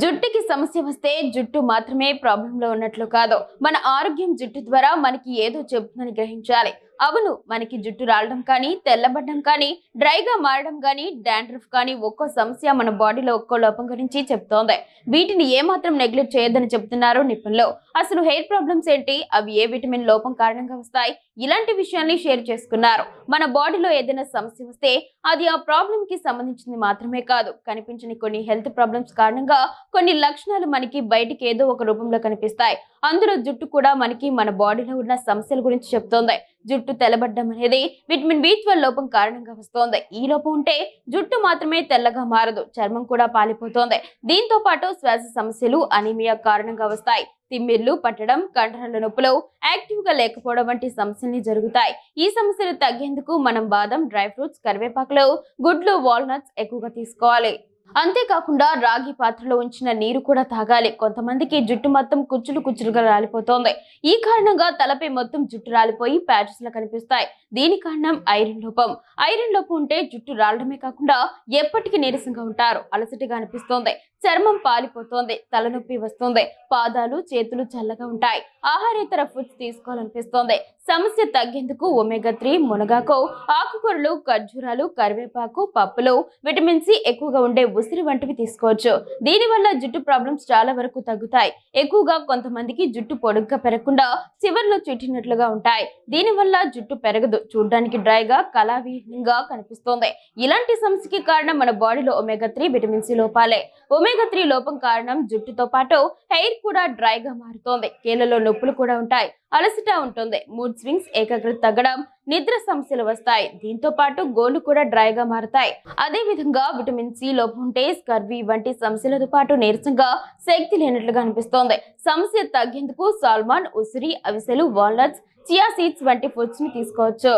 జుట్టుకి సమస్య వస్తే జుట్టు మాత్రమే ప్రాబ్లంలో ఉన్నట్లు కాదు. మన ఆరోగ్యం జుట్టు ద్వారా మనకి ఏదో చెబుతుందని గ్రహించాలి. అవును, మనకి జుట్టు రాలడం కానీ, తెల్లబడడం కానీ, డ్రైగా మారడం కానీ, డాండ్రఫ్ కానీ ఒక్కో సమస్య మన బాడీలో ఒక్కో లోపం గురించి చెప్తోంది. వీటిని ఏమాత్రం నెగ్లెక్ట్ చేయొద్దని చెప్తున్నారు నిపుణులు. అసలు హెయిర్ ప్రాబ్లమ్స్ ఏంటి, అవి ఏ విటమిన్ లోపం కారణంగా వస్తాయి, ఇలాంటి విషయాన్ని షేర్ చేసుకున్నారు. మన బాడీలో ఏదైనా సమస్య వస్తే అది ఆ ప్రాబ్లం కి సంబంధించింది మాత్రమే కాదు, కనిపించని కొన్ని హెల్త్ ప్రాబ్లమ్స్ కారణంగా కొన్ని లక్షణాలు మనకి బయటికి ఏదో ఒక రూపంలో కనిపిస్తాయి. అందులో జుట్టు కూడా మనకి మన బాడీలో ఉన్న సమస్యల గురించి చెప్తోంది. జుట్టు తెల్లబడ్డం అనేది విటమిన్ B12 లోపం కారణంగా వస్తోంది. ఈ లోపం ఉంటే జుట్టు మాత్రమే తెల్లగా మారదు, చర్మం కూడా పాలిపోతోంది. దీంతో పాటు శ్వాస సమస్యలు, అనీమియా కారణంగా వస్తాయి. తిమ్మిర్లు పట్టడం, కండరాల నొప్పులు, యాక్టివ్ గా లేకపోవడం వంటి సమస్యలు జరుగుతాయి. ఈ సమస్యలు తగ్గేందుకు మనం బాదం, డ్రై ఫ్రూట్స్, కరివేపాకులు, గుడ్లు, వాల్నట్స్ ఎక్కువగా తీసుకోవాలి. అంతేకాకుండా రాగి పాత్రలో ఉంచిన నీరు కూడా తాగాలి. కొంతమందికి జుట్టు మొత్తం కుచ్చులు కుచ్చులుగా రాలిపోతోంది. ఈ కారణంగా తలపై మొత్తం జుట్టు రాలిపోయి ప్యాచెస్ లా కనిపిస్తాయి. దీని కారణం ఐరన్ లోపం. ఐరన్ లోపం ఉంటే జుట్టు రాలడమే కాకుండా ఎప్పటికీ నీరసంగా ఉంటారు, అలసటగా అనిపిస్తోంది, చర్మం పాలిపోతోంది, తలనొప్పి వస్తుంది, పాదాలు చేతులు చల్లగా ఉంటాయి, ఆహారేతర ఫుడ్స్ తీసుకోవాలనిపిస్తోంది. సమస్య తగ్గేందుకు ఒమేగా 3, మునగాకు, ఆకుకూరలు, ఖర్జూరాలు, కరివేపాకు, పప్పులు, విటమిన్ సి ఎక్కువగా ఉండే ఉసిరి వంటివి తీసుకోవచ్చు. దీనివల్ల జుట్టు ప్రాబ్లమ్స్ చాలా వరకు తగ్గుతాయి. ఎక్కువగా కొంతమందికి జుట్టు పొడుగ్గా పెరగకుండా చివర్లో చుట్టినట్లుగా ఉంటాయి. దీనివల్ల జుట్టు పెరగదు, చూడడానికి డ్రైగా కళావిహీనంగా కనిపిస్తోంది. ఇలాంటి సమస్యకి కారణం మన బాడీలో ఒమేగా 3, విటమిన్ సి లోపాలే. ఒమేగా 3 లోపం కారణం జుట్టుతో పాటు హెయిర్ కూడా డ్రైగా మారుతోంది. కీళ్లలో నొప్పులు కూడా ఉంటాయి, అలసట ఉంటుంది, మూడ్ స్వింగ్స్, ఏకాగ్రత తగ్గడం, నిద్ర సమస్యలు వస్తాయి. దీంతో పాటు గోళ్లు కూడా డ్రైగా మారతాయి. అదే విధంగా విటమిన్ సి లోపం ఉంటే స్కర్వీ వంటి సమస్యలతో పాటు నీరసంగా, శక్తి లేనట్లుగా అనిపిస్తోంది. సమస్య తగ్గేందుకు సాల్మన్, ఉసిరి, అవిసెలు, వాల్నట్స్, చియా సీడ్స్ వంటి ఫుడ్స్ ని తీసుకోవచ్చు.